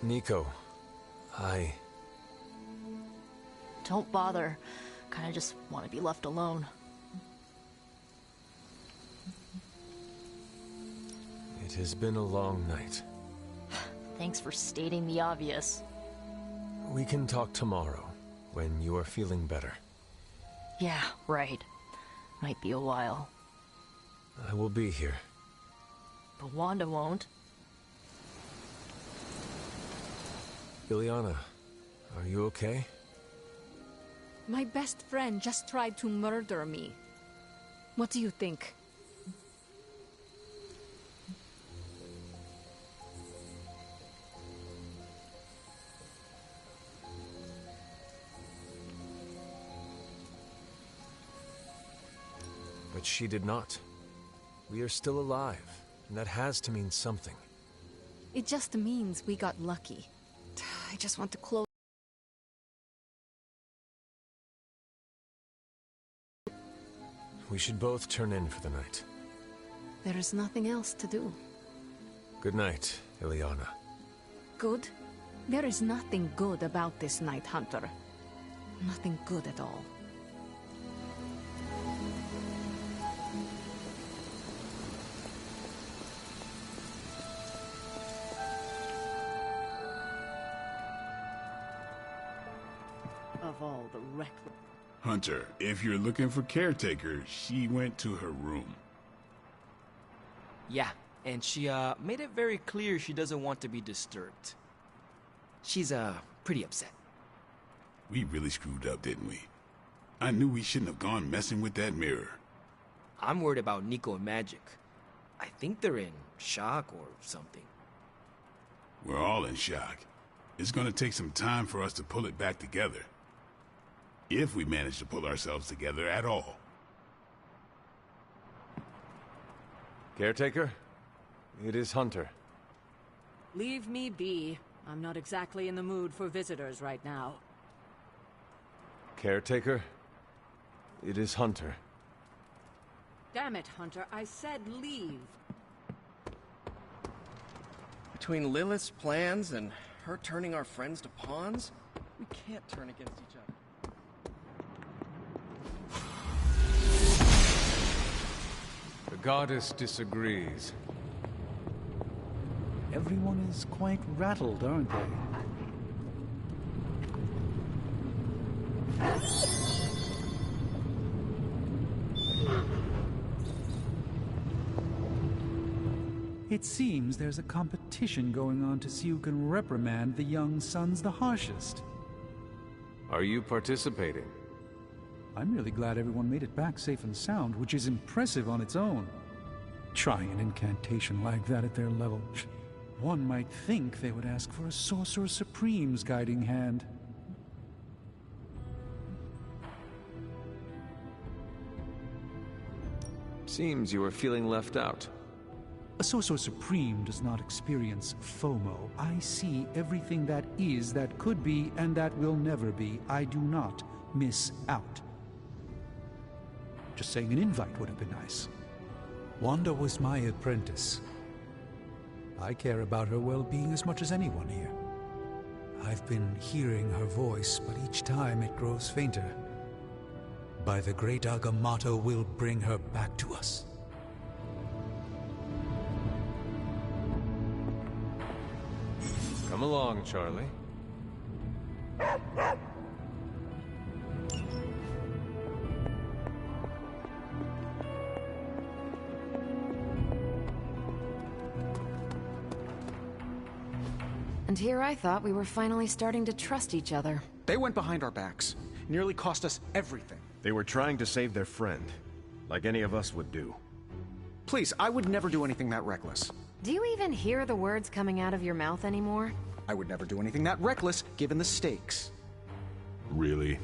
Nico, Don't bother. Kinda just want to be left alone. It has been a long night. Thanks for stating the obvious. We can talk tomorrow, when you are feeling better. Yeah, right. Might be a while. I will be here. But Wanda won't. Ilyana, are you okay? My best friend just tried to murder me. What do you think? But she did not. We are still alive, and that has to mean something. It just means we got lucky. I just want to close. We should both turn in for the night. There is nothing else to do. Good night, Ilyana. Good? There is nothing good about this night, Hunter. Nothing good at all. Of all the reckless... Hunter, if you're looking for Caretaker, she went to her room. Yeah, and she made it very clear she doesn't want to be disturbed. She's pretty upset. We really screwed up, didn't we? I knew we shouldn't have gone messing with that mirror. I'm worried about Nico and Magic. I think they're in shock or something. We're all in shock. It's gonna take some time for us to pull it back together. If we manage to pull ourselves together at all. Caretaker, it is Hunter. Leave me be. I'm not exactly in the mood for visitors right now. Caretaker, it is Hunter. Damn it, Hunter. I said leave. Between Lilith's plans and her turning our friends to pawns, we can't turn against each other. The goddess disagrees. Everyone is quite rattled, aren't they? It seems there's a competition going on to see who can reprimand the young sons the harshest. Are you participating? I'm really glad everyone made it back safe and sound, which is impressive on its own. Trying an incantation like that at their level. One might think they would ask for a Sorcerer Supreme's guiding hand. Seems you are feeling left out. A Sorcerer Supreme does not experience FOMO. I see everything that is, that could be, and that will never be. I do not miss out. Just saying an invite would have been nice. Wanda was my apprentice. I care about her well-being as much as anyone here. I've been hearing her voice, but each time it grows fainter. By the great Agamotto, will bring her back to us. Come along, Charlie. And here I thought we were finally starting to trust each other. They went behind our backs. Nearly cost us everything. They were trying to save their friend, like any of us would do. Please, I would never do anything that reckless. Do you even hear the words coming out of your mouth anymore? I would never do anything that reckless, given the stakes. Really?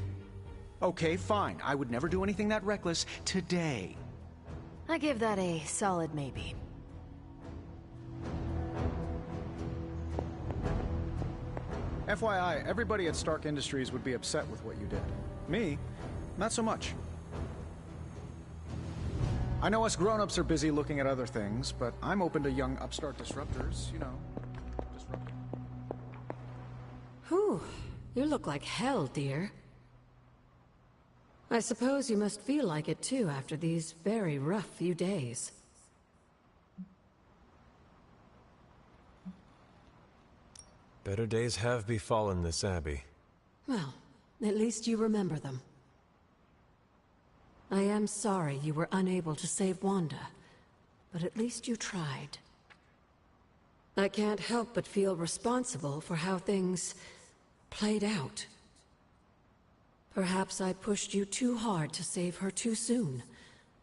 Okay, fine. I would never do anything that reckless today. I give that a solid maybe. FYI, everybody at Stark Industries would be upset with what you did. Me, not so much. I know us grown-ups are busy looking at other things, but I'm open to young upstart disruptors, you know, disrupting. Whew. You look like hell, dear. I suppose you must feel like it too after these very rough few days. Better days have befallen this abbey. Well, at least you remember them. I am sorry you were unable to save Wanda, but at least you tried. I can't help but feel responsible for how things played out. Perhaps I pushed you too hard to save her too soon,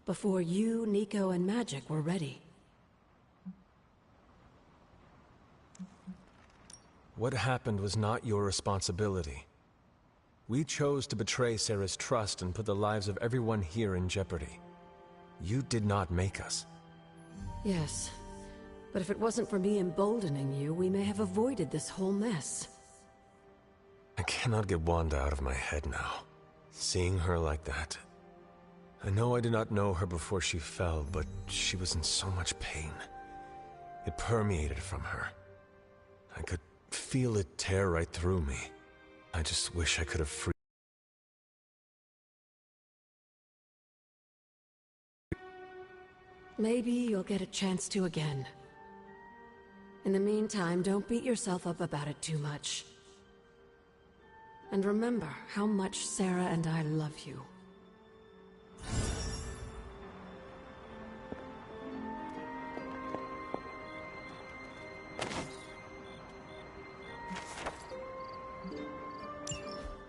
before you, Nico, and Magic were ready. What happened was not your responsibility. We chose to betray Sarah's trust and put the lives of everyone here in jeopardy. You did not make us. Yes, but if it wasn't for me emboldening you, we may have avoided this whole mess. I cannot get Wanda out of my head now. Seeing her like that. I know I did not know her before she fell, but she was in so much pain. It permeated from her. I could feel it tear right through me. I just wish I could have freed. Maybe you'll get a chance to again. In the meantime, don't beat yourself up about it too much. And remember how much Sarah and I love you.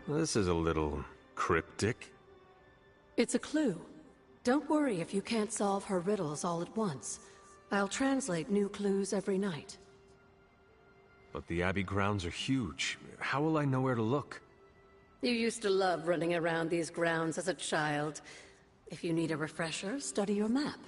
This is a little cryptic. It's a clue. Don't worry if you can't solve her riddles all at once. I'll translate new clues every night. But the Abbey grounds are huge. How will I know where to look? You used to love running around these grounds as a child. If you need a refresher, study your map.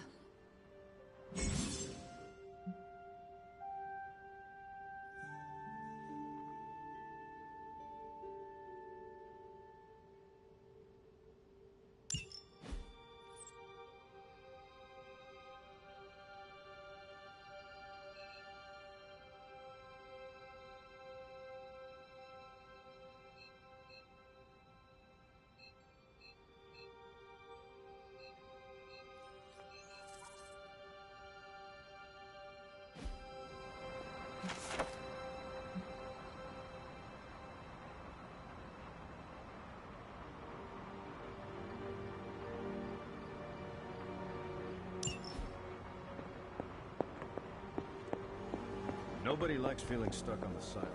Nobody likes feeling stuck on the sidewalk.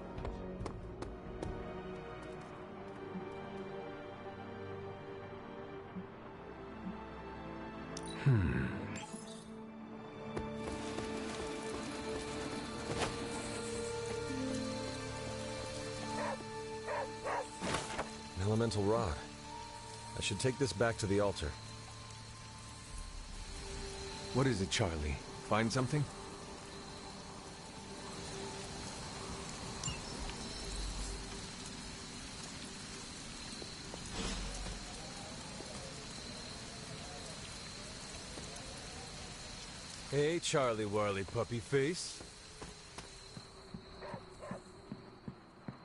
An elemental rod. I should take this back to the altar. What is it, Charlie? Find something? Hey, Charlie Warley puppy face.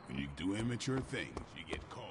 When you do immature things, you get called.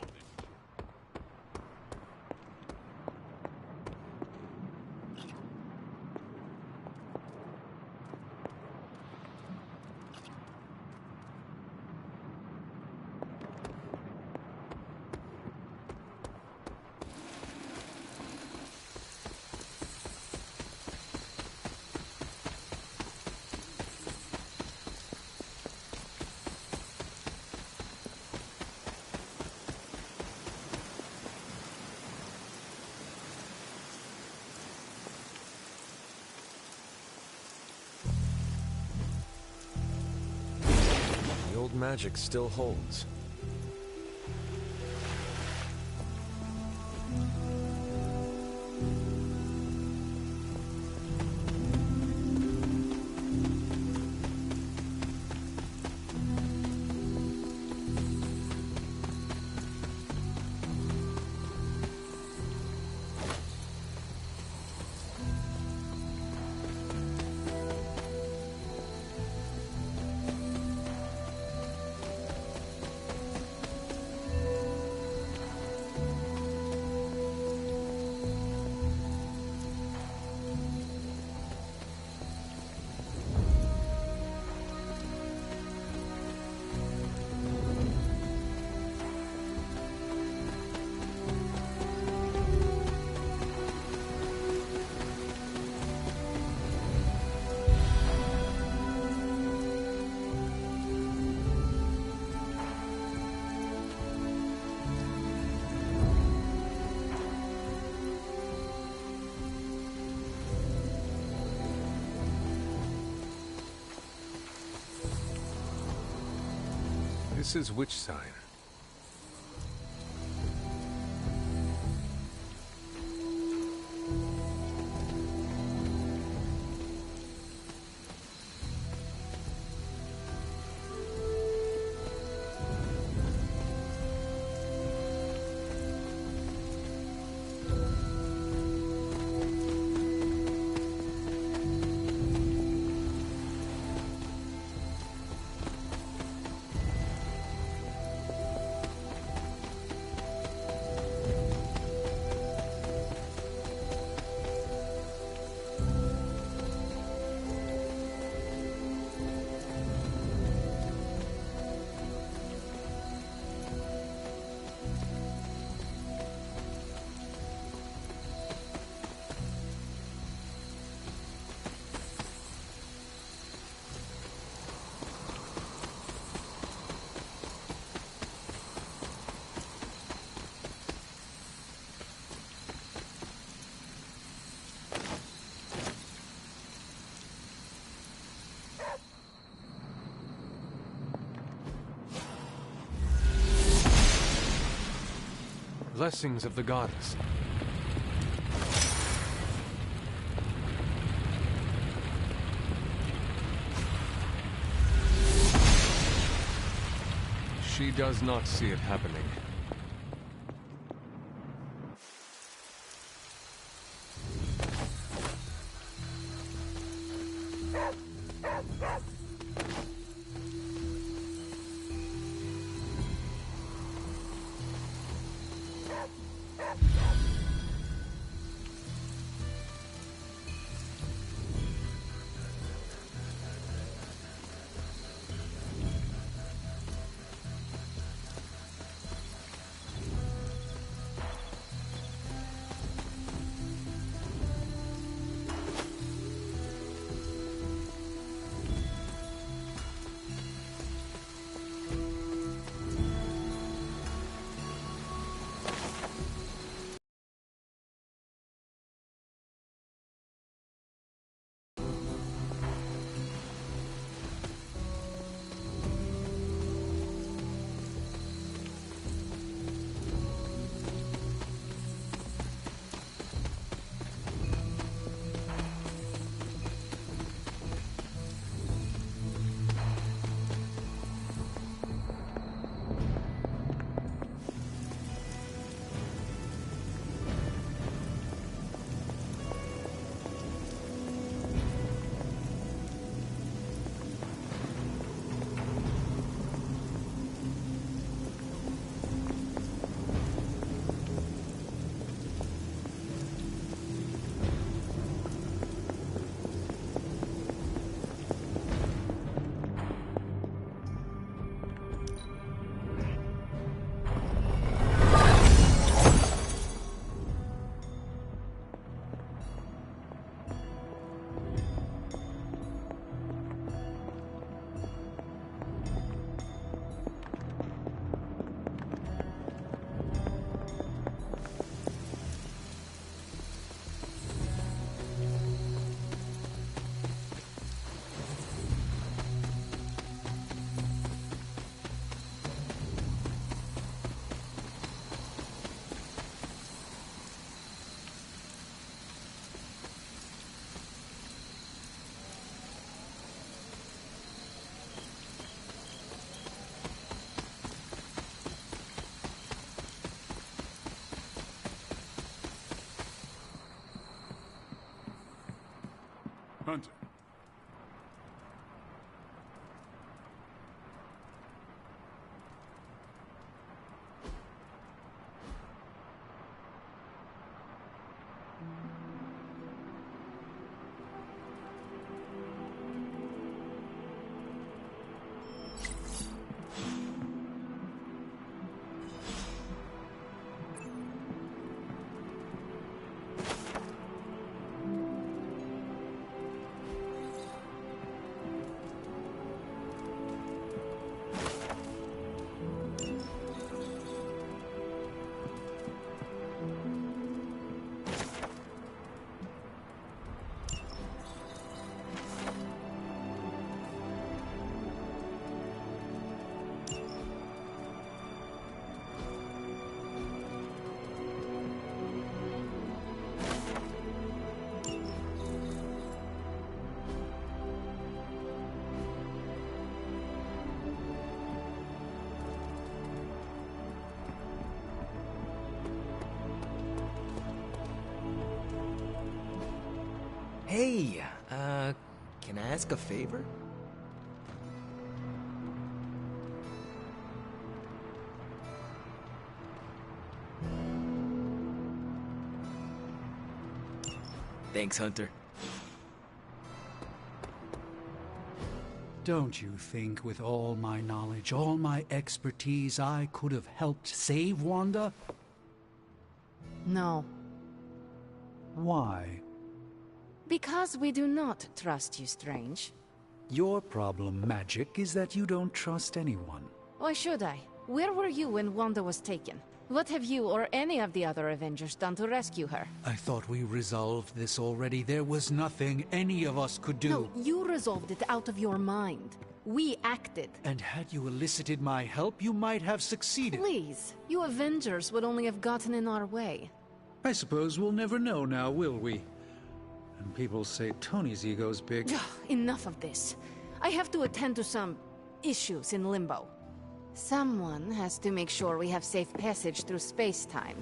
The old magic still holds. This is which sign? Blessings of the goddess. She does not see it happening. Hunter. Hey, can I ask a favor? Thanks, Hunter. Don't you think with all my knowledge, all my expertise, I could have helped save Wanda? No. Why? Because we do not trust you, Strange. Your problem, Magic, is that you don't trust anyone. Why should I? Where were you when Wanda was taken? What have you or any of the other Avengers done to rescue her? I thought we resolved this already. There was nothing any of us could do. No, you resolved it out of your mind. We acted. And had you elicited my help, you might have succeeded. Please, you Avengers would only have gotten in our way. I suppose we'll never know now, will we? And people say Tony's ego's big. Enough of this. I have to attend to some issues in Limbo. Someone has to make sure we have safe passage through space-time.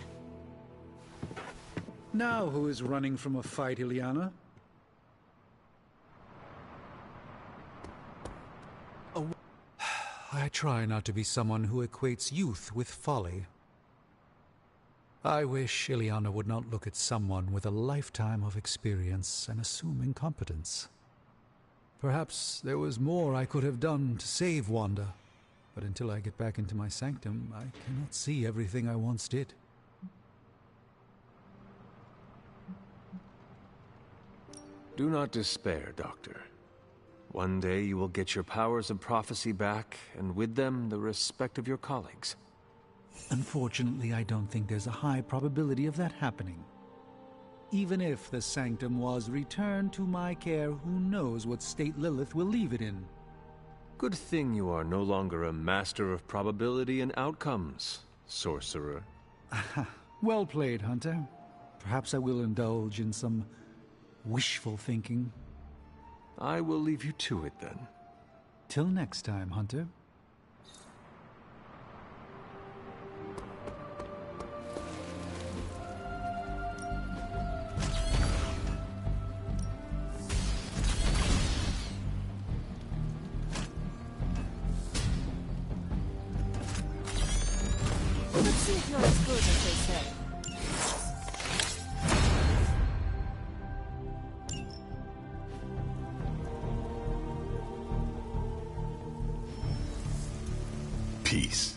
Now who is running from a fight, Illyana? I try not to be someone who equates youth with folly. I wish Illyana would not look at someone with a lifetime of experience and assume incompetence. Perhaps there was more I could have done to save Wanda. But until I get back into my sanctum, I cannot see everything I once did. Do not despair, Doctor. One day you will get your powers of prophecy back, and with them, the respect of your colleagues. Unfortunately, I don't think there's a high probability of that happening. Even if the sanctum was returned to my care, who knows what state Lilith will leave it in. Good thing you are no longer a master of probability and outcomes, sorcerer. Well played, Hunter. Perhaps I will indulge in some wishful thinking. I will leave you to it then. Till next time, Hunter. Let's see if you're as good as they say. Peace.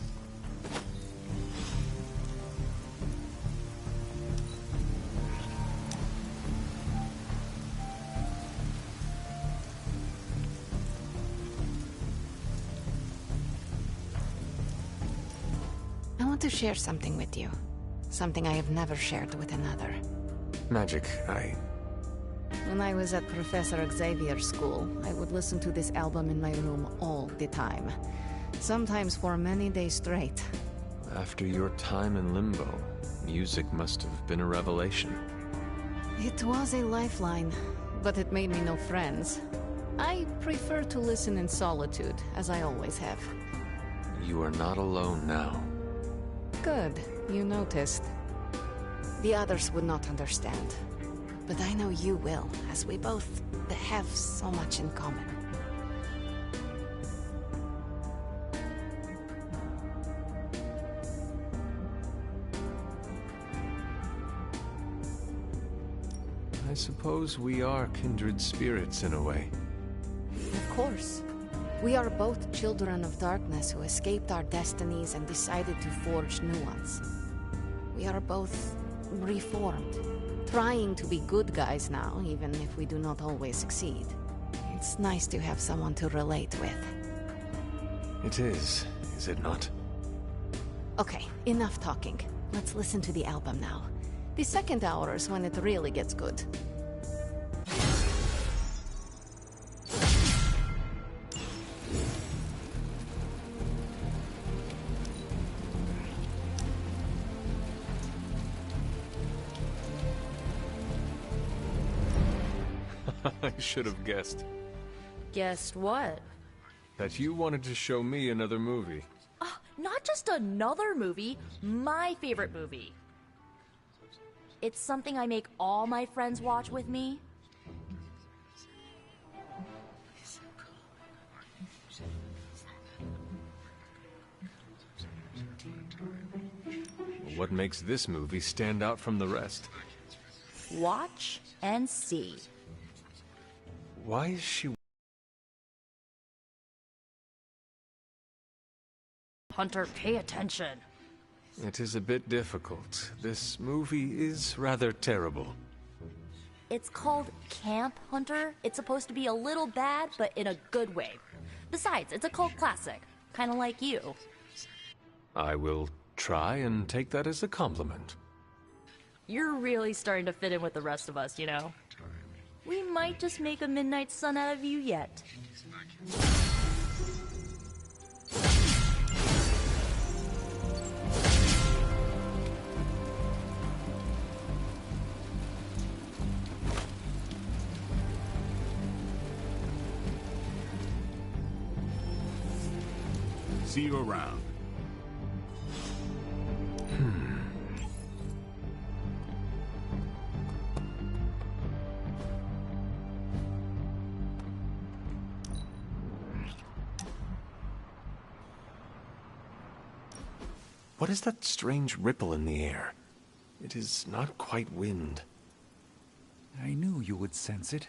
I want to share something with you. Something I have never shared with another. Magic, When I was at Professor Xavier's school, I would listen to this album in my room all the time. Sometimes for many days straight. After your time in Limbo, music must have been a revelation. It was a lifeline, but it made me no friends. I prefer to listen in solitude, as I always have. You are not alone now. Good, you noticed. The others would not understand. But I know you will, as we both have so much in common. I suppose we are kindred spirits in a way. Of course. We are both children of darkness who escaped our destinies and decided to forge new ones. We are both reformed, trying to be good guys now, even if we do not always succeed. It's nice to have someone to relate with. It is it not? Okay, enough talking. Let's listen to the album now. The second hour is when it really gets good. I should have guessed. Guessed what? That you wanted to show me another movie. Not just another movie, my favorite movie. It's something I make all my friends watch with me. what makes this movie stand out from the rest. Watch and see. Why is she... Hunter, pay attention. It is a bit difficult. This movie is rather terrible. It's called Camp Hunter. It's supposed to be a little bad, but in a good way. Besides, it's a cult classic. Kinda like you. I will try and take that as a compliment. You're really starting to fit in with the rest of us, you know? We might just make a Midnight Sun out of you yet. See you around. What is that strange ripple in the air? It is not quite wind. I knew you would sense it.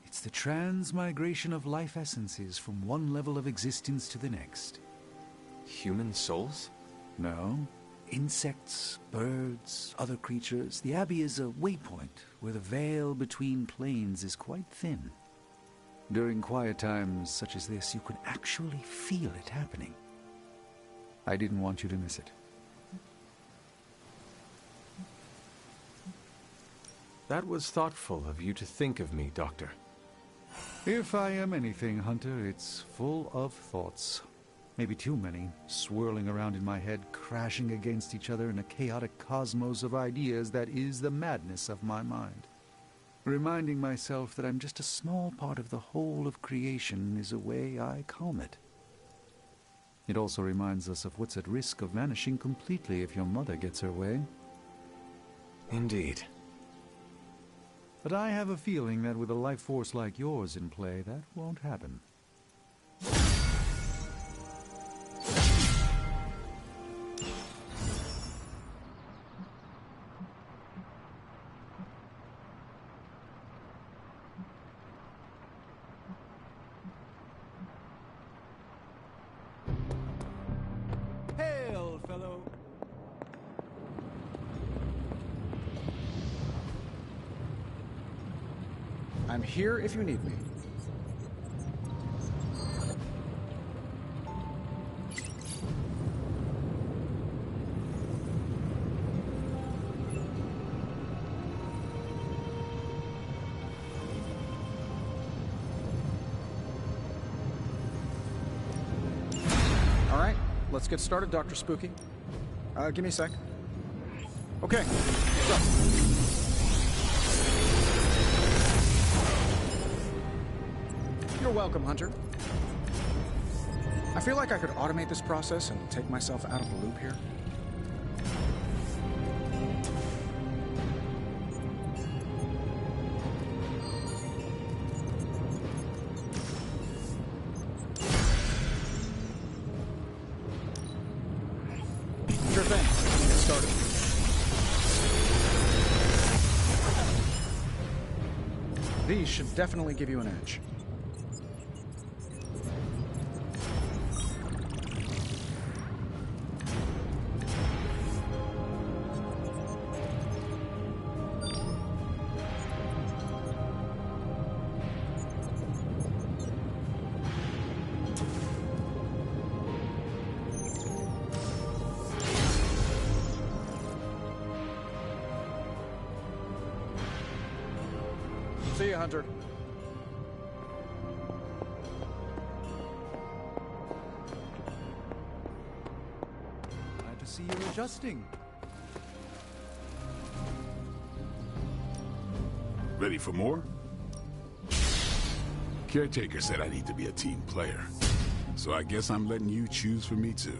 It's the transmigration of life essences from one level of existence to the next. Human souls? No. Insects, birds, other creatures. The Abbey is a waypoint where the veil between planes is quite thin. During quiet times such as this, you can actually feel it happening. I didn't want you to miss it. That was thoughtful of you to think of me, Doctor. If I am anything, Hunter, it's full of thoughts. Maybe too many, swirling around in my head, crashing against each other in a chaotic cosmos of ideas that is the madness of my mind. Reminding myself that I'm just a small part of the whole of creation is a way I calm it. It also reminds us of what's at risk of vanishing completely if your mother gets her way. Indeed. But I have a feeling that with a life force like yours in play, that won't happen. Hail, fellow. I'm here if you need me. All right, let's get started, Dr. Spooky. Give me a sec. Okay, go. You're welcome, Hunter. I feel like I could automate this process and take myself out of the loop here. Sure thing. Get started. These should definitely give you an edge. See you, Hunter. Glad to see you're adjusting. Ready for more? Caretaker said I need to be a team player. So I guess I'm letting you choose for me too.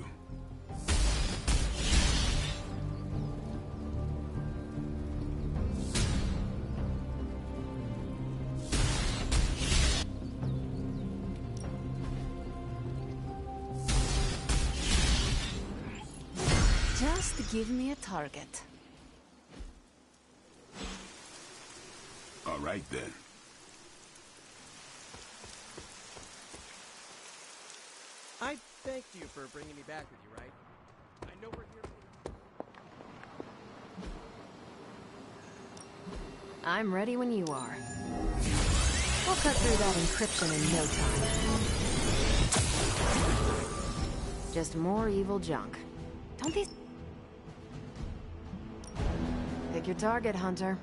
Just Give me a target. All right, then. I thanked you for bringing me back with you, right? I know we're here for... I'm ready when you are. We'll cut through that encryption in no time. Just more evil junk. Don't these... Pick your target, Hunter.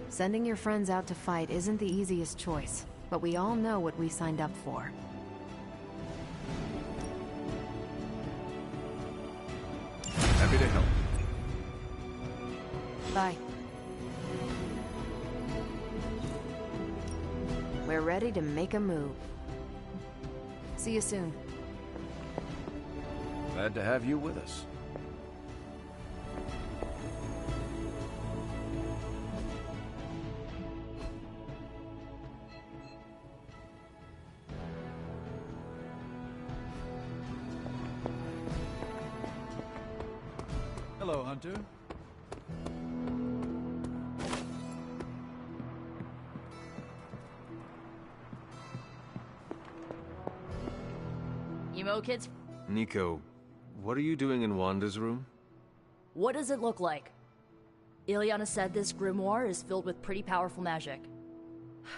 Sending your friends out to fight isn't the easiest choice, but we all know what we signed up for. Happy to help. Bye. We're ready to make a move. See you soon. Glad to have you with us. Hello, Hunter. Emo kids, Nico, what are you doing in Wanda's room? what does it look like? Ilyana said this grimoire is filled with pretty powerful magic.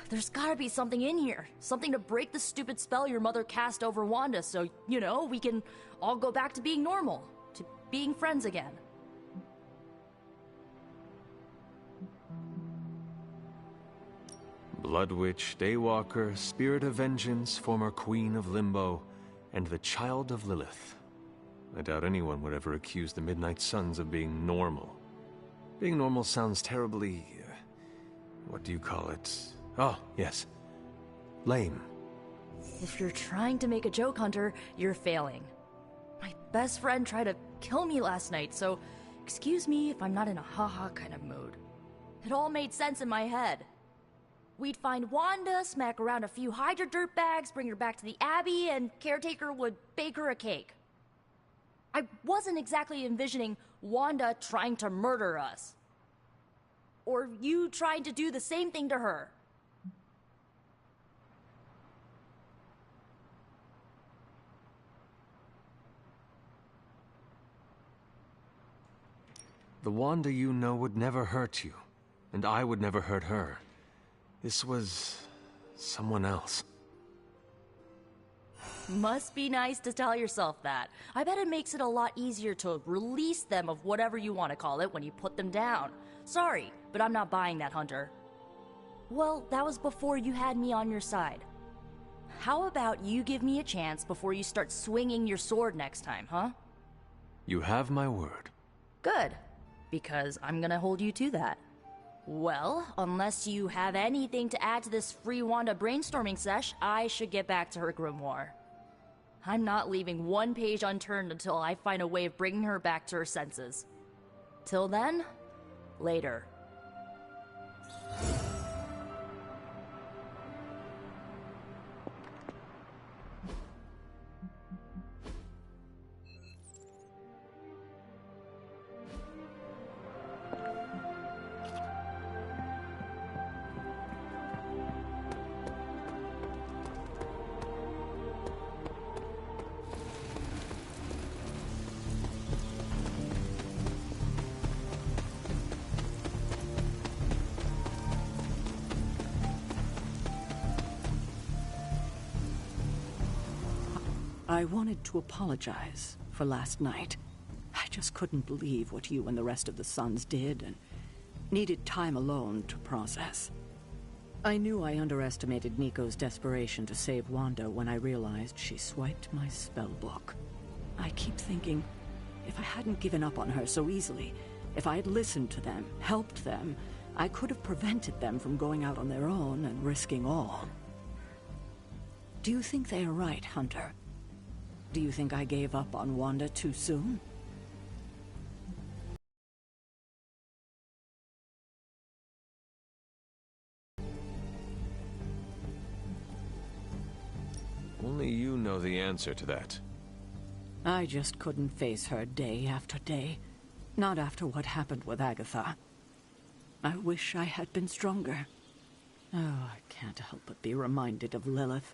There's gotta be something in here. Something to break the stupid spell your mother cast over Wanda so, you know, we can all go back to being normal. To being friends again. Blood Witch, Daywalker, Spirit of Vengeance, former Queen of Limbo, and the Child of Lilith. I doubt anyone would ever accuse the Midnight Suns of being normal. Being normal sounds terribly... what do you call it? Oh, yes. Lame. If you're trying to make a joke, Hunter, you're failing. My best friend tried to kill me last night, so excuse me if I'm not in a haha kind of mood. It all made sense in my head. We'd find Wanda, smack around a few Hydra dirtbags, bring her back to the Abbey, and Caretaker would bake her a cake. I wasn't exactly envisioning Wanda trying to murder us. Or you trying to do the same thing to her. The Wanda you know would never hurt you, and I would never hurt her. This was... someone else. Must be nice to tell yourself that. I bet it makes it a lot easier to release them of whatever you want to call it when you put them down. Sorry, but I'm not buying that, Hunter. Well, that was before you had me on your side. How about you give me a chance before you start swinging your sword next time, huh? You have my word. Good, because I'm gonna hold you to that. Well, unless you have anything to add to this free Wanda brainstorming sesh, I should get back to her grimoire. I'm not leaving one page unturned until I find a way of bringing her back to her senses. Till then, later. I wanted to apologize for last night. I just couldn't believe what you and the rest of the Suns did, and needed time alone to process. I knew I underestimated Nico's desperation to save Wanda when I realized she swiped my spellbook. I keep thinking, if I hadn't given up on her so easily, if I had listened to them, helped them, I could have prevented them from going out on their own and risking all. Do you think they are right, Hunter? Do you think I gave up on Wanda too soon? Only you know the answer to that. I just couldn't face her day after day. Not after what happened with Agatha. I wish I had been stronger. Oh, I can't help but be reminded of Lilith.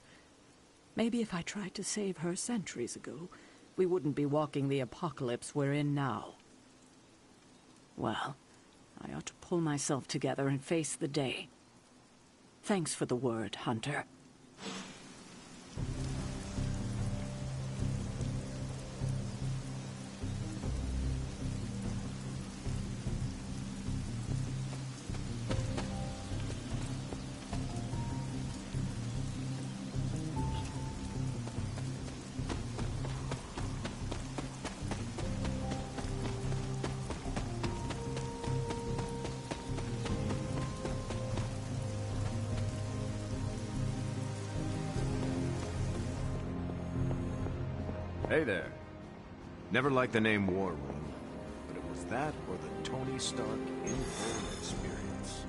Maybe if I tried to save her centuries ago, we wouldn't be walking the apocalypse we're in now. Well, I ought to pull myself together and face the day. Thanks for the word, Hunter. Hey there. Never liked the name War Room, but it was that or the Tony Stark in-home experience.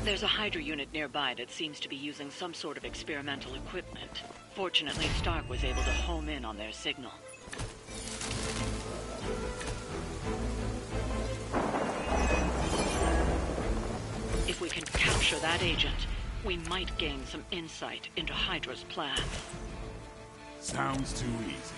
There's a Hydra unit nearby that seems to be using some sort of experimental equipment. Fortunately, Stark was able to home in on their signal. If we can capture that agent, we might gain some insight into Hydra's plan. Sounds too easy.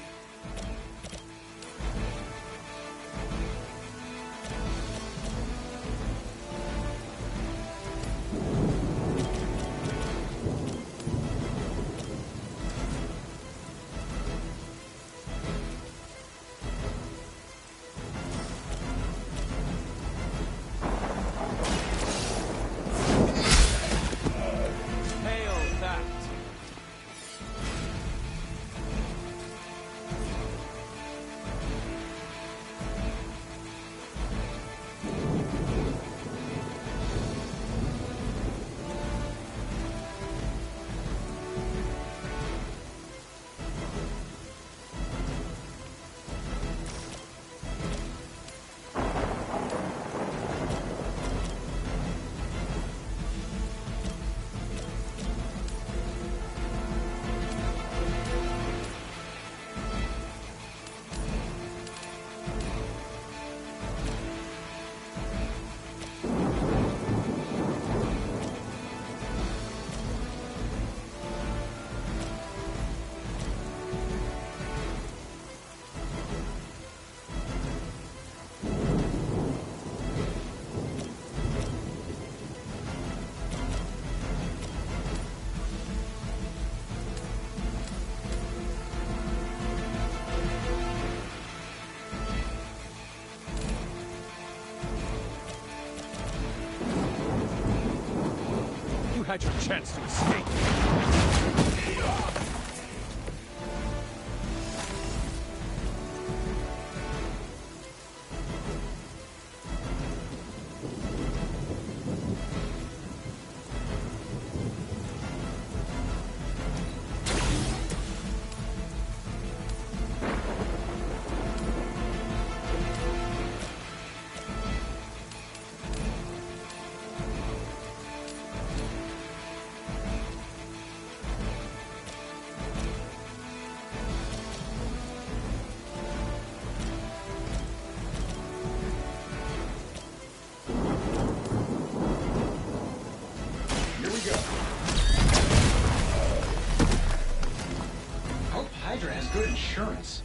You had your chance to escape. Hydra has good insurance.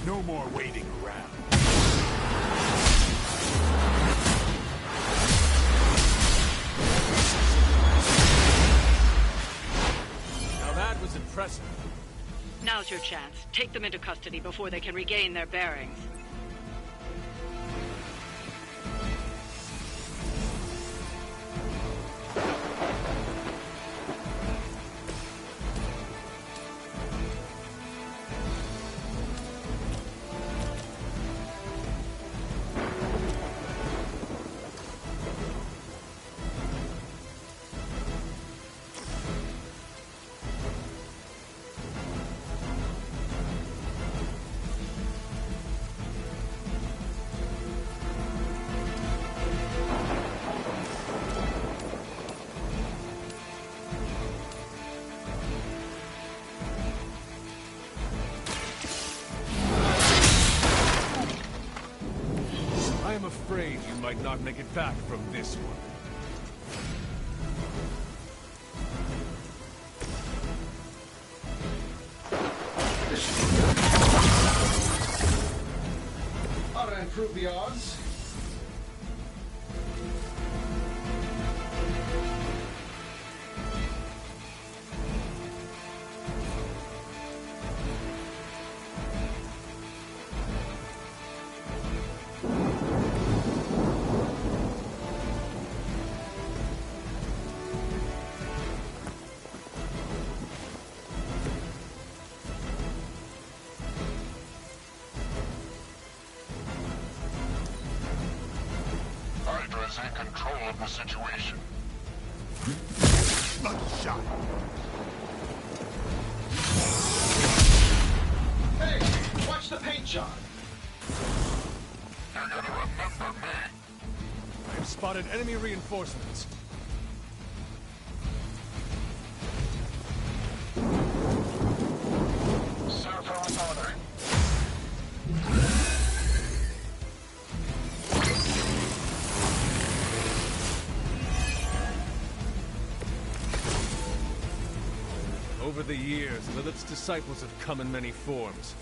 No more waiting around. Impressive. Now's your chance. Take them into custody before they can regain their bearings. I'm afraid you might not make it back from this one. Ought to improve the odds. Hydra's in control of the situation. Shot. Hey, watch the paint job. You're gonna remember me. I have spotted enemy reinforcements. Surfer reporting. Over the years, Lilith's disciples have come in many forms.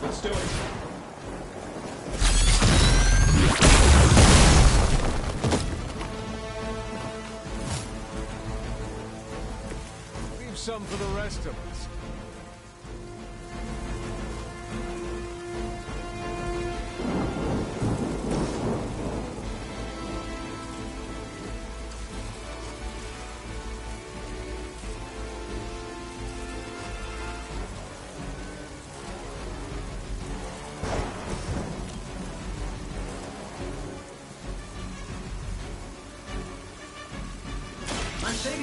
Let's do it. Leave some for the rest of us.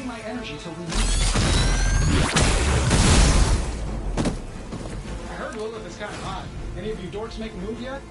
saving my energy till we meet. I heard Lilith is kind of hot. Any of you dorks make a move yet?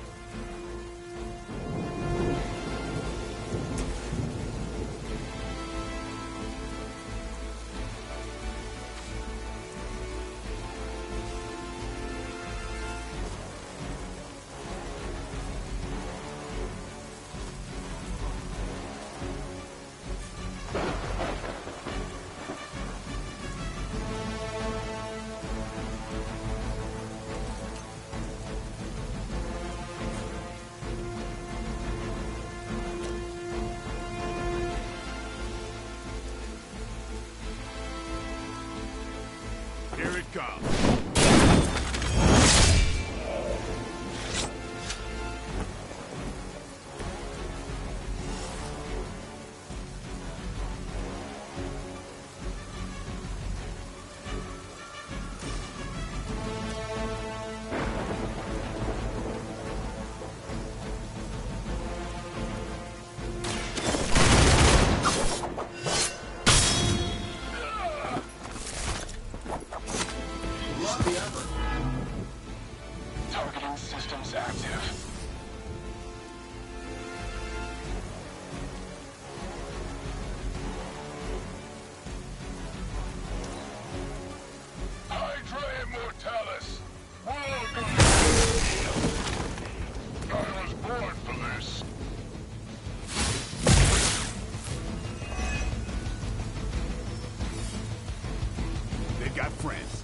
Here it comes. Targeting systems active. Hydra Immortalis! Welcome! I was born for this. They got friends.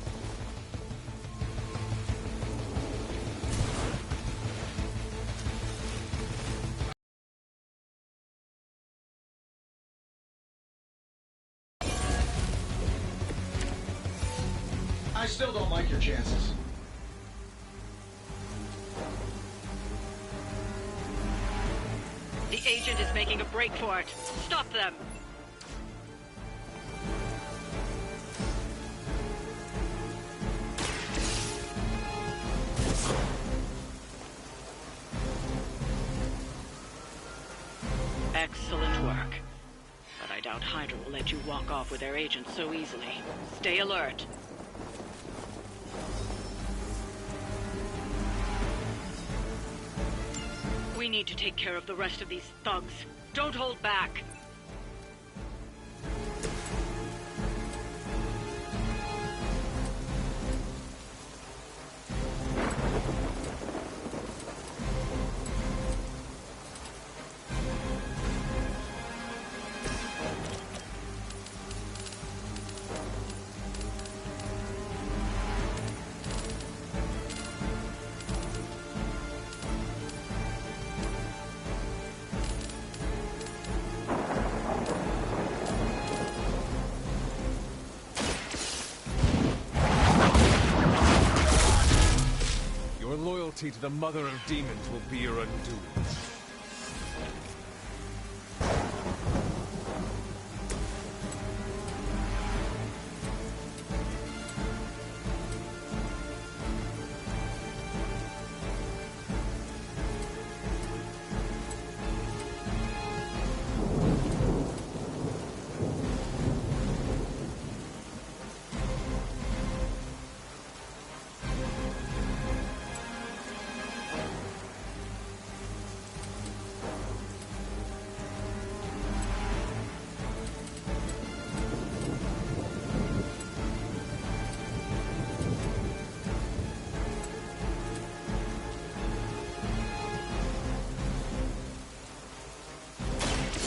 I still don't like your chances. The agent is making a break for it. Stop them! Excellent work. But I doubt Hydra will let you walk off with their agent so easily. Stay alert. We need to take care of the rest of these thugs. Don't hold back. Your loyalty to the Mother of Demons will be your undoing.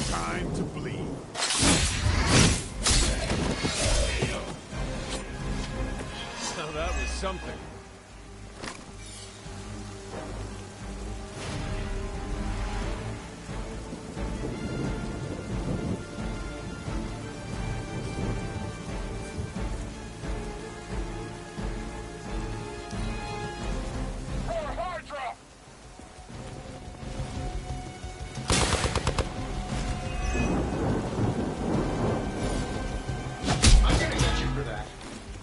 Time to bleed. Now that was something. I'm gonna get you for that.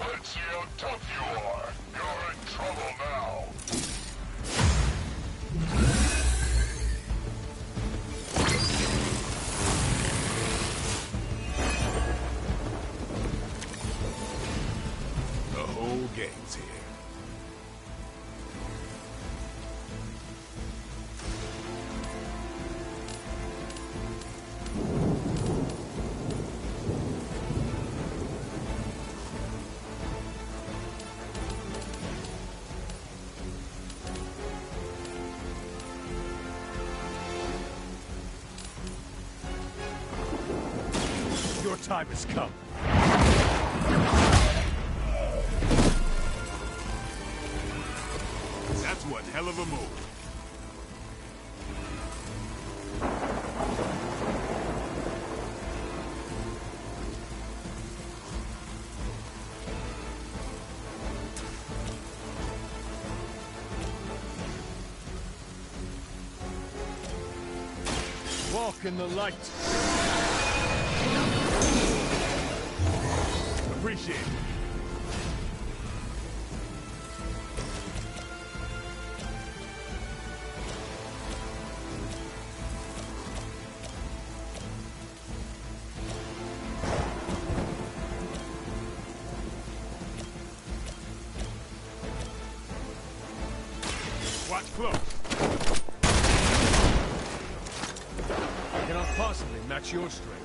Let's see how tough you are. You're in trouble now. whole gang's here. Your time has come. That's one hell of a move. Walk in the light. Appreciate it. Watch close. I cannot possibly match your strength.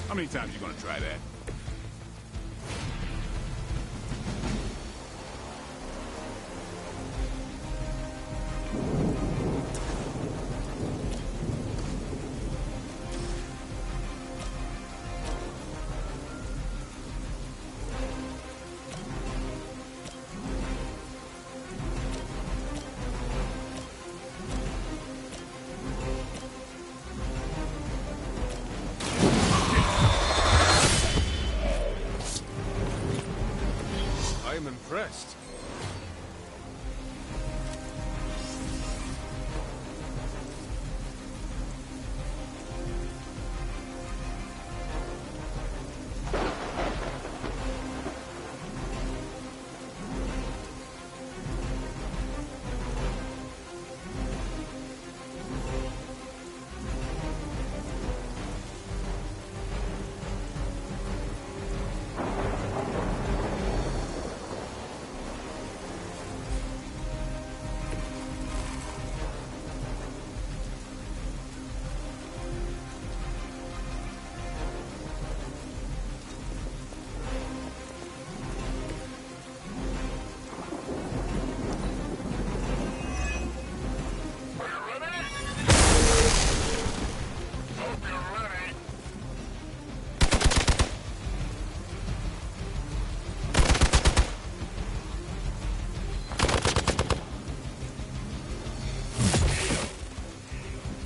How many times you gonna try that? I am impressed.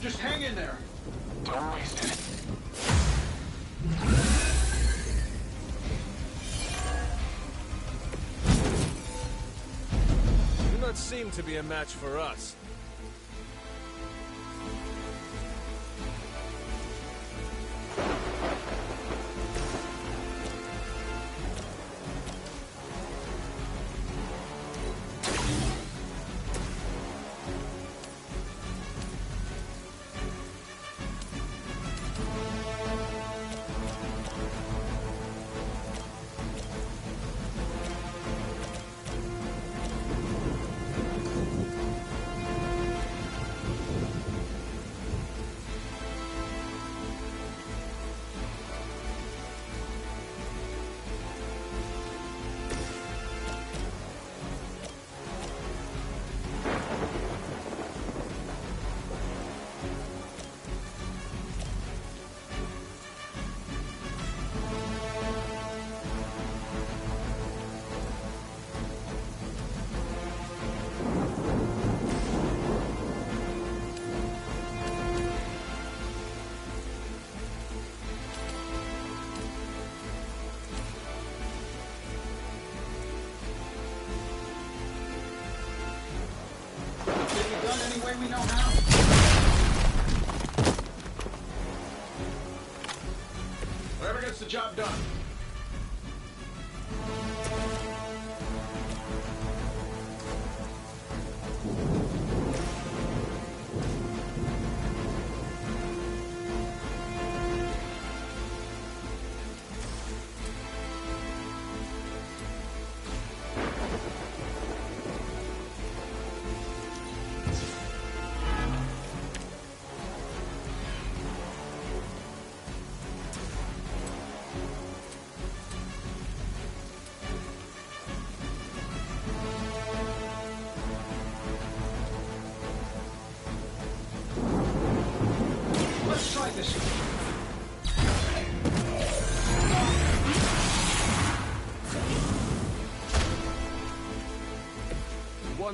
Just hang in there. Don't waste it. You do not seem to be a match for us. Any way we know how. Whatever gets the job done.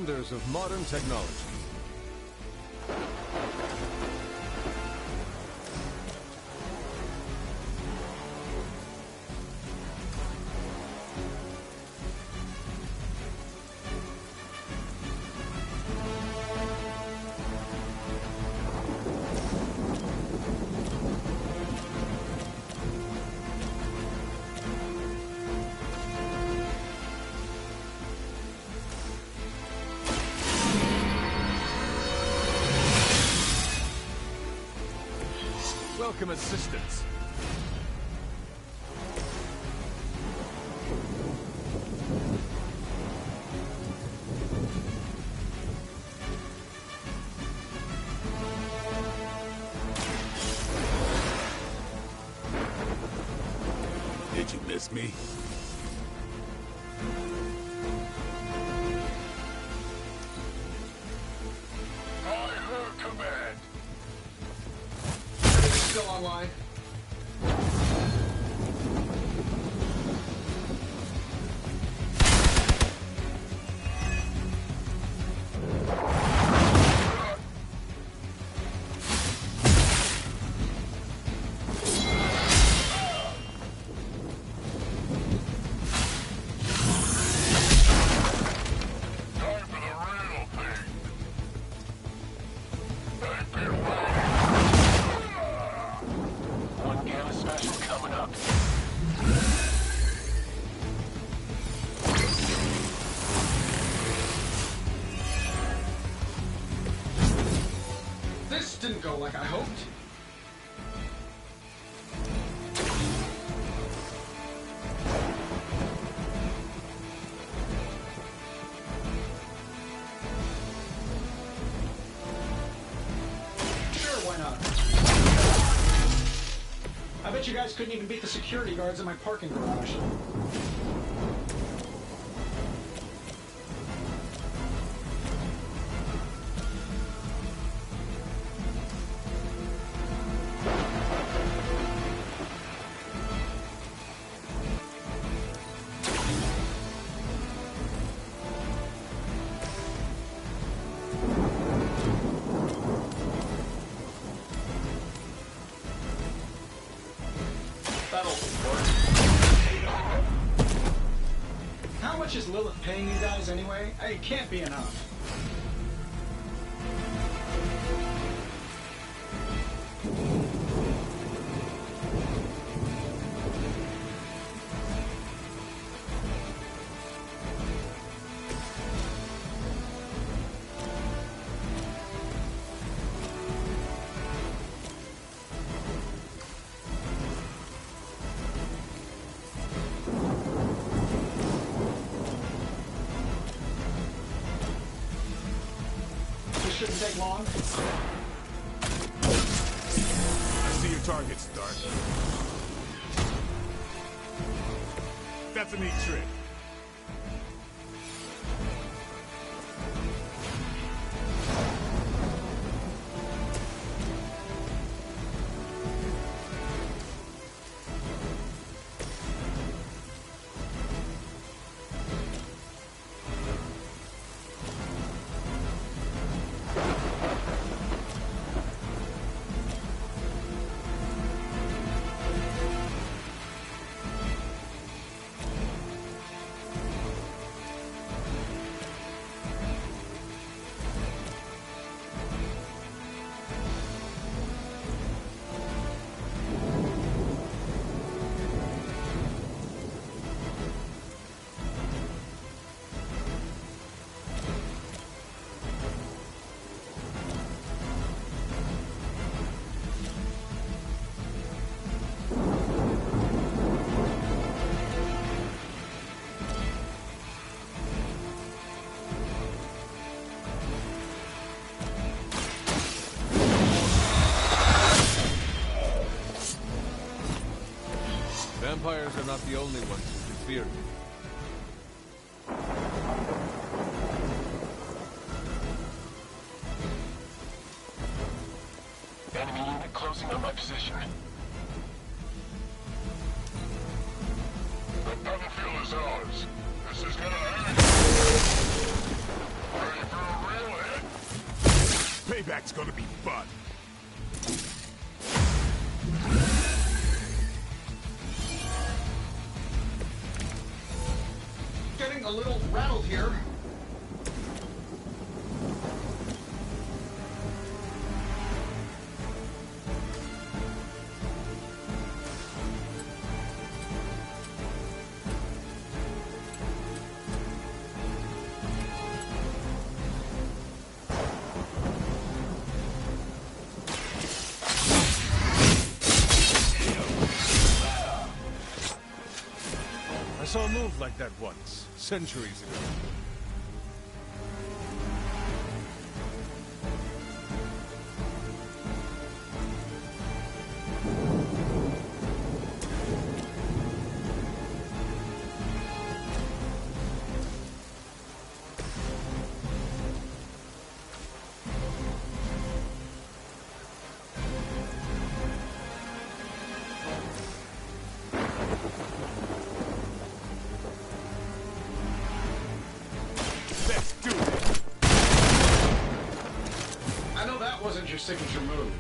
wonders of modern technology. Welcome assistance. Did you miss me? I heard command. Still online. Time for the real thing. I've been waiting. One Gamma special coming up. This didn't go like I hoped. Sure, why not? I bet you guys couldn't even beat the security guards in my parking garage. That'll work. How much is Lilith paying you guys anyway? It can't be enough. This shouldn't take long. I see your target, Stark. That's a neat trick. Vampires are not the only ones to be feared. Enemy unit closing on my position. The battlefield is ours. This is gonna hurt. Payback's gonna be fun. Getting a little rattled here. I saw a move like that once, centuries ago. I know that wasn't your signature move.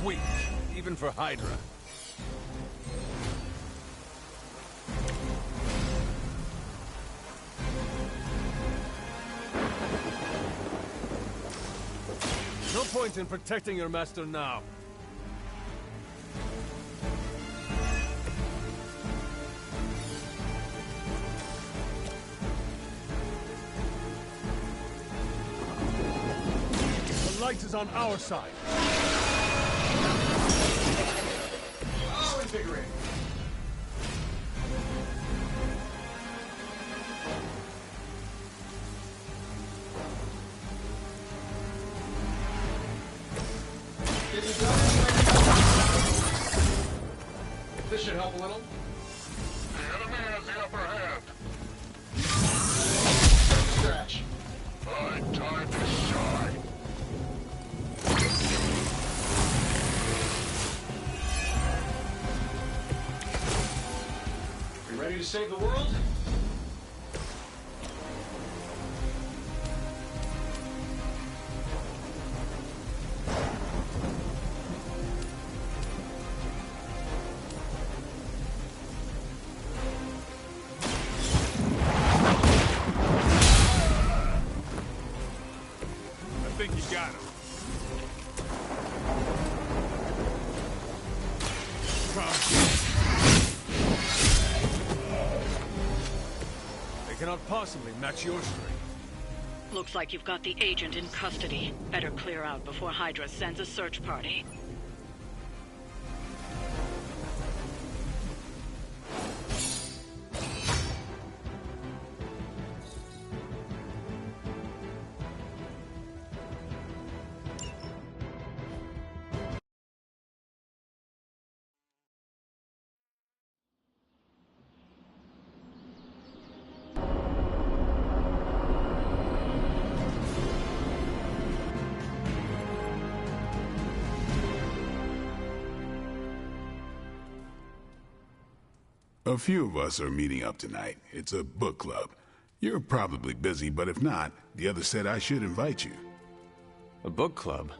Weak, even for Hydra. No point in protecting your master now. The light is on our side. Oh, invigorating. This should help a little. The enemy has the upper hand. Stretch. My time to shine. You ready to save the world? I think you got him. They cannot possibly match your strength. Looks like you've got the agent in custody. Better clear out before Hydra sends a search party. A few of us are meeting up tonight. It's a book club. You're probably busy, but if not, the others said I should invite you. A book club?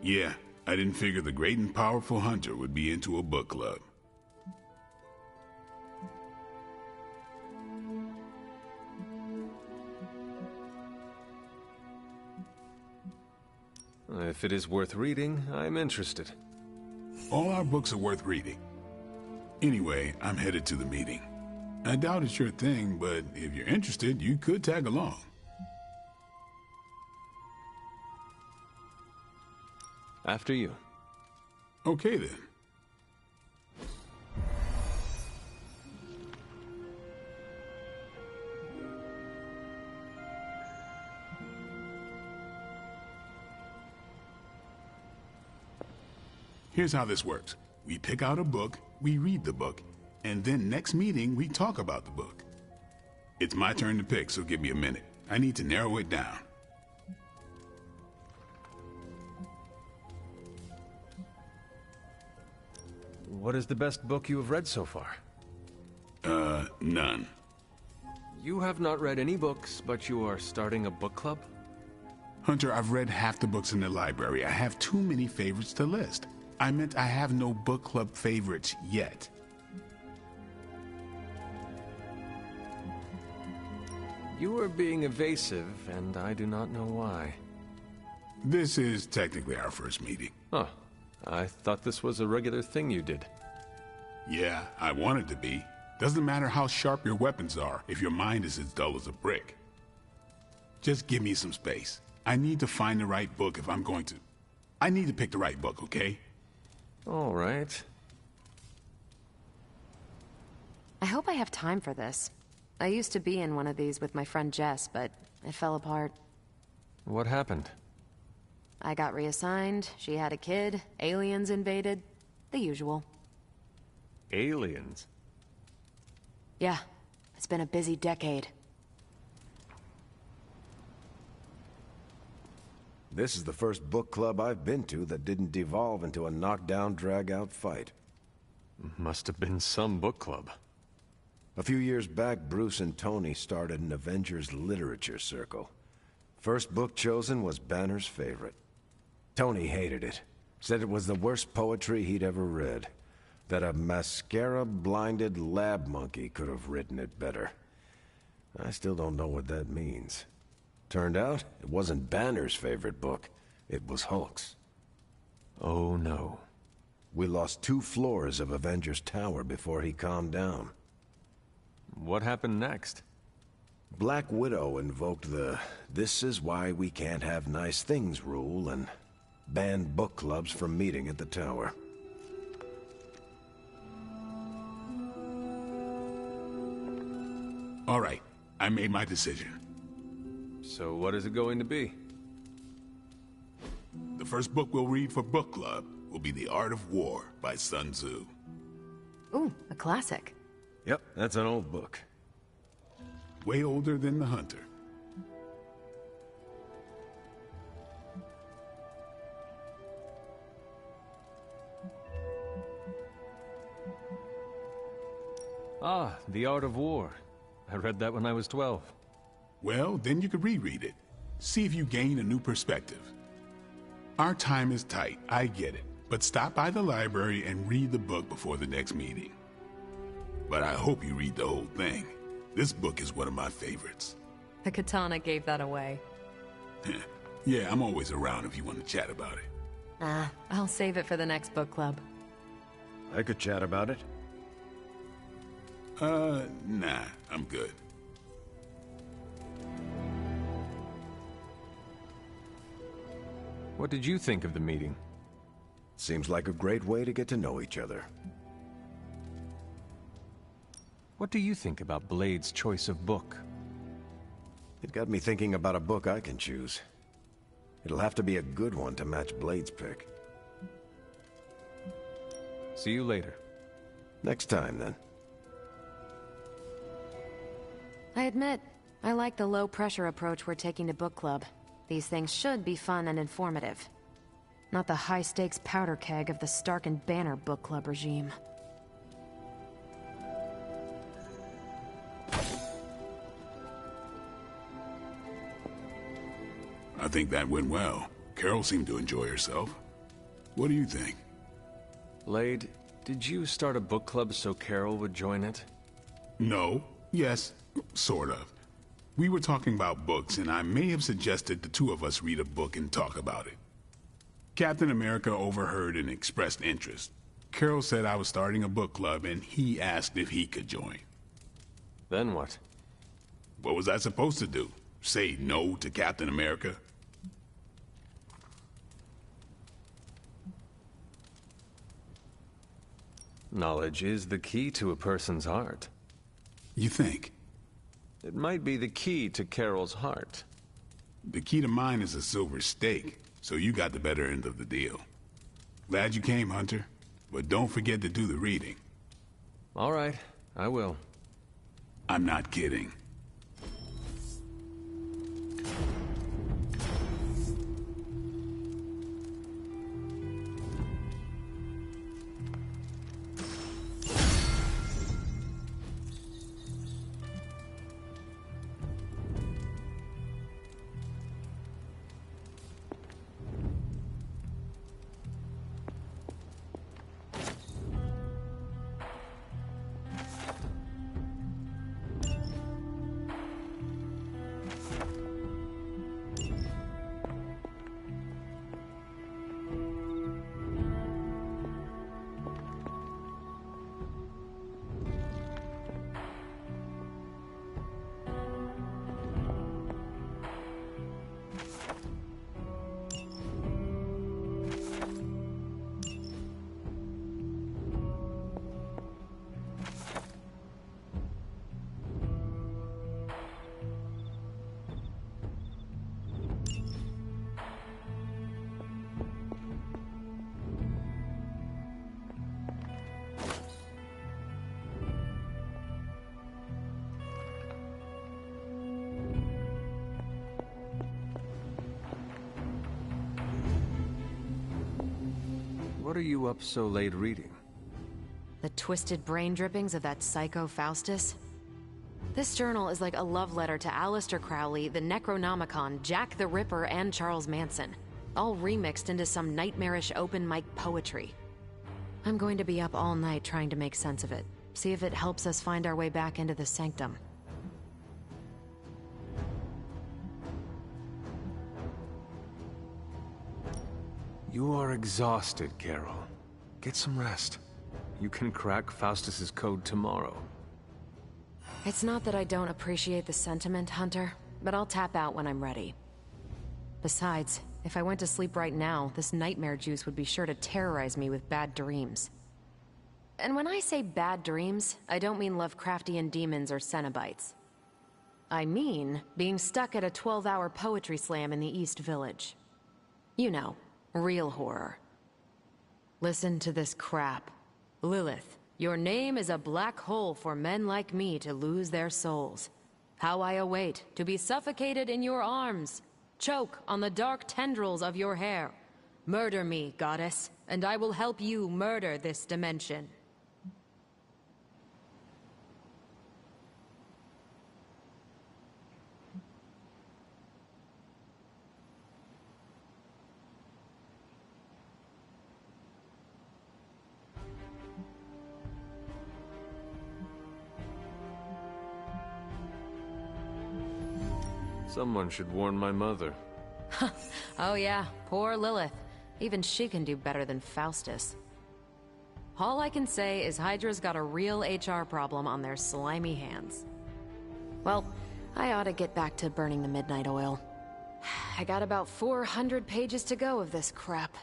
Yeah, I didn't figure the great and powerful Hunter would be into a book club. If it is worth reading, I'm interested. All our books are worth reading. Anyway, I'm headed to the meeting. I doubt it's your thing, but if you're interested, you could tag along. After you. Okay, then. Here's how this works. We pick out a book, we read the book, and then next meeting we talk about the book. It's my turn to pick, so give me a minute. I need to narrow it down. What is the best book you have read so far? None. You have not read any books, but you are starting a book club? Hunter, I've read half the books in the library. I have too many favorites to list. I meant I have no book club favorites yet. You are being evasive, and I do not know why. This is technically our first meeting. Huh. I thought this was a regular thing you did. Yeah, I want it to be. Doesn't matter how sharp your weapons are if your mind is as dull as a brick. Just give me some space. I need to find the right book if I'm going to... I need to pick the right book, okay? All right. I hope I have time for this. I used to be in one of these with my friend Jess, but it fell apart. What happened? I got reassigned, she had a kid, aliens invaded. The usual. Aliens? Yeah, it's been a busy decade. This is the first book club I've been to that didn't devolve into a knockdown, drag-out fight. Must have been some book club. A few years back, Bruce and Tony started an Avengers literature circle. First book chosen was Banner's favorite. Tony hated it. Said it was the worst poetry he'd ever read. That a mascara-blinded lab monkey could have written it better. I still don't know what that means. Turned out, it wasn't Banner's favorite book. It was Hulk's. Oh no. We lost 2 floors of Avengers Tower before he calmed down. What happened next? Black Widow invoked the "this is why we can't have nice things" rule and banned book clubs from meeting at the tower. All right, I made my decision. So what is it going to be? The first book we'll read for book club will be The Art of War by Sun Tzu. Ooh, a classic. Yep, that's an old book. Way older than The Hunter. Ah, The Art of War. I read that when I was 12. Well, then you could reread it. See if you gain a new perspective. Our time is tight, I get it. But stop by the library and read the book before the next meeting. But I hope you read the whole thing. This book is one of my favorites. The katana gave that away. Yeah, I'm always around if you want to chat about it. I'll save it for the next book club. I could chat about it. Nah, I'm good. What did you think of the meeting? Seems like a great way to get to know each other. What do you think about Blade's choice of book? It got me thinking about a book I can choose. It'll have to be a good one to match Blade's pick. See you later. Next time, then. I admit, I like the low-pressure approach we're taking to book club. These things should be fun and informative. Not the high-stakes powder keg of the Stark and Banner book club regime. I think that went well. Carol seemed to enjoy herself. What do you think? Blade, did you start a book club so Carol would join it? No. Yes. Sort of. We were talking about books, and I may have suggested the 2 of us read a book and talk about it. Captain America overheard and expressed interest. Carol said I was starting a book club, and he asked if he could join. Then what? What was I supposed to do? Say no to Captain America? Knowledge is the key to a person's heart. You think? It might be the key to Carol's heart. The key to mine is a silver stake, so you got the better end of the deal. Glad you came, Hunter. But don't forget to do the reading. All right, I will. I'm not kidding. What are you up so late reading? The twisted brain drippings of that psycho Faustus? This journal is like a love letter to Aleister Crowley, the Necronomicon, Jack the Ripper, and Charles Manson, all remixed into some nightmarish open mic poetry. I'm going to be up all night trying to make sense of it, see if it helps us find our way back into the Sanctum. You are exhausted, Carol. Get some rest. You can crack Faustus's code tomorrow. It's not that I don't appreciate the sentiment, Hunter, but I'll tap out when I'm ready. Besides, if I went to sleep right now, this nightmare juice would be sure to terrorize me with bad dreams. And when I say bad dreams, I don't mean Lovecraftian demons or Cenobites. I mean being stuck at a 12-hour poetry slam in the East Village. You know, real horror. Listen to this crap. Lilith, your name is a black hole for men like me to lose their souls. How I await to be suffocated in your arms. Choke on the dark tendrils of your hair. Murder me, goddess, and I will help you murder this dimension. Someone should warn my mother. Oh yeah, poor Lilith. Even she can do better than Faustus. All I can say is Hydra's got a real HR problem on their slimy hands. Well, I ought to get back to burning the midnight oil. I got about 400 pages to go of this crap.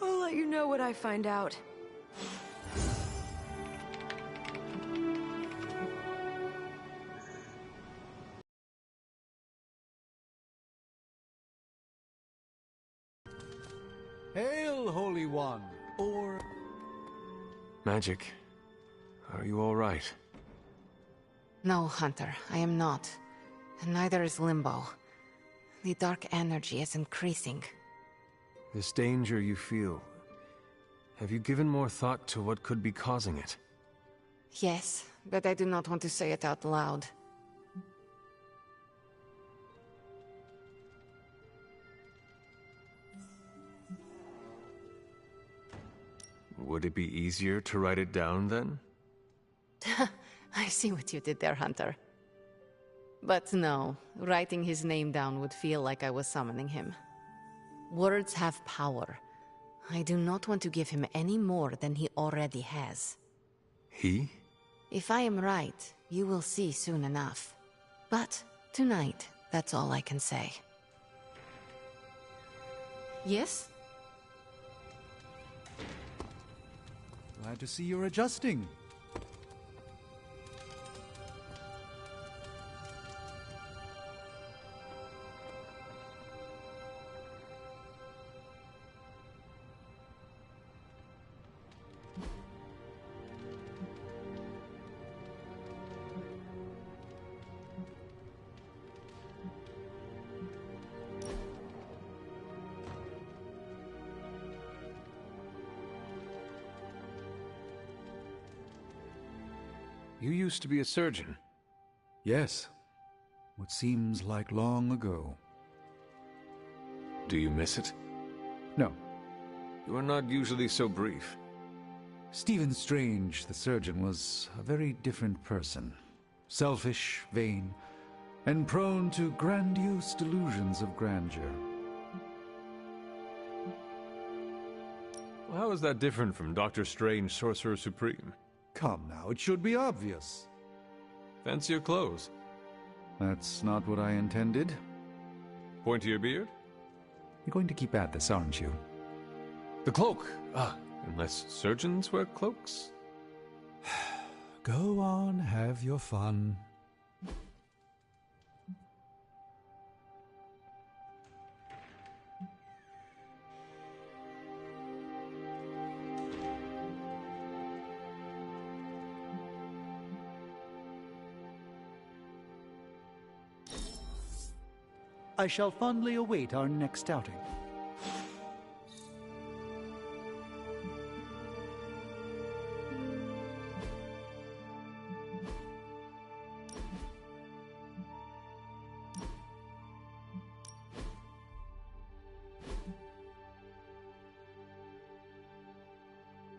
I'll let you know what I find out. Hail, Holy One, or... Magic, are you all right? No, Hunter, I am not. And neither is Limbo. The dark energy is increasing. This danger you feel, have you given more thought to what could be causing it? Yes, but I do not want to say it out loud. Would it be easier to write it down, then? I see what you did there, Hunter. But no, writing his name down would feel like I was summoning him. Words have power. I do not want to give him any more than he already has. He? If I am right, you will see soon enough. But tonight, that's all I can say. Yes? Glad to see you're adjusting. You used to be a surgeon. Yes. What seems like long ago. Do you miss it? No. You are not usually so brief. Stephen Strange, the surgeon, was a very different person. Selfish, vain, and prone to grandiose delusions of grandeur. Well, how is that different from Dr. Strange, Sorcerer Supreme? Come now, it should be obvious. Fancier clothes. That's not what I intended. Pointier beard? You're going to keep at this, aren't you? The cloak! Unless surgeons wear cloaks? Go on, have your fun. I shall fondly await our next outing.